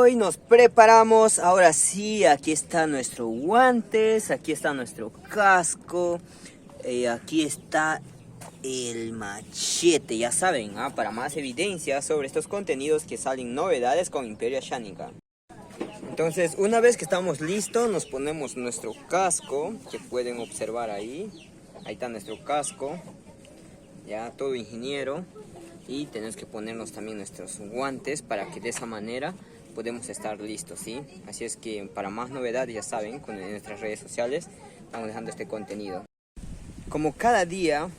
hoy nos preparamos. Ahora sí, aquí está nuestro guantes, aquí está nuestro casco, aquí está el machete, ya saben, para más evidencia sobre estos contenidos que salen novedades con Imperio Sharingan. Entonces, una vez que estamos listos, nos ponemos nuestro casco, que pueden observar ahí. Ahí está nuestro casco, ya todo ingeniero. Y tenemos que ponernos también nuestros guantes para que de esa manera podemos estar listos, ¿sí? Así es que para más novedades, ya saben, en nuestras redes sociales estamos dejando este contenido. Como cada día,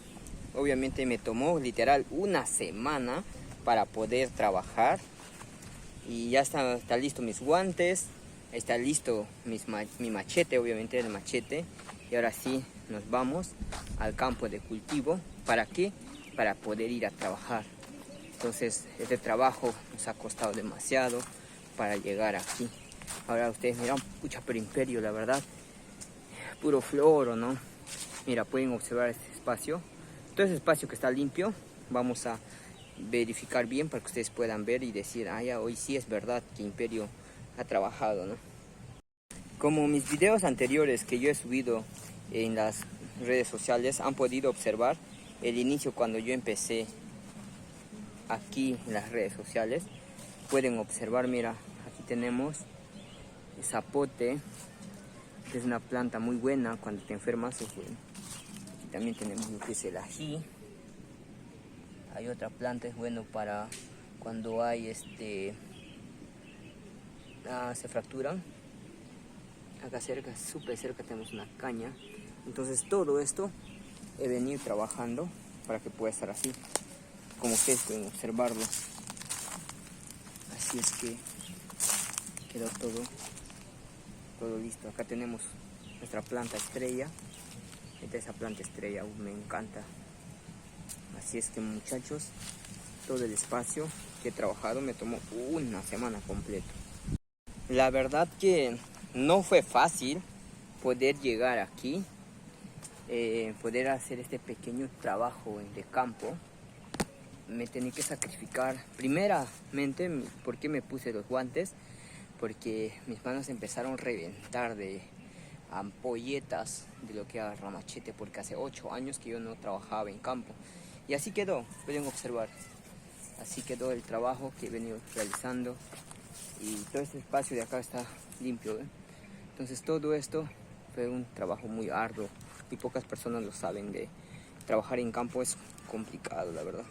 obviamente me tomó literal una semana para poder trabajar. Y ya está listo mis guantes, está listo mi machete, obviamente el machete. Y ahora sí nos vamos al campo de cultivo. ¿Para qué? Para poder ir a trabajar. Entonces este trabajo nos ha costado demasiado para llegar aquí. Ahora ustedes miran, pucha, pero Imperio, la verdad, puro floro, ¿no? Mira, pueden observar este espacio. Todo ese espacio que está limpio, vamos a verificar bien para que ustedes puedan ver y decir, ya, hoy sí es verdad que Imperio ha trabajado, ¿no? Como mis videos anteriores que yo he subido en las redes sociales, han podido observar el inicio cuando yo empecé aquí en las redes sociales. Pueden observar, mira, aquí tenemos el zapote, que es una planta muy buena cuando te enfermas, es bueno. Aquí también tenemos lo que es el ají. Hay otra planta, es bueno para cuando hay se fracturan. Acá cerca, súper cerca, tenemos una caña. Entonces todo esto he venido trabajando para que pueda estar así, como ustedes pueden observarlo. Así es que quedó todo listo. Acá tenemos nuestra planta estrella. Esa planta estrella me encanta. Así es que, muchachos, todo el espacio que he trabajado me tomó una semana completa. La verdad que no fue fácil poder llegar aquí, poder hacer este pequeño trabajo de campo. Me tenía que sacrificar primeramente. ¿Por qué me puse los guantes? Porque mis manos empezaron a reventar de ampolletas de lo que era machete, porque hace 8 años que yo no trabajaba en campo. Y así quedó, pueden observar. Así quedó el trabajo que he venido realizando. Y todo este espacio de acá está limpio, ¿eh? Entonces todo esto fue un trabajo muy arduo y pocas personas lo saben. De trabajar en campo es complicado, la verdad.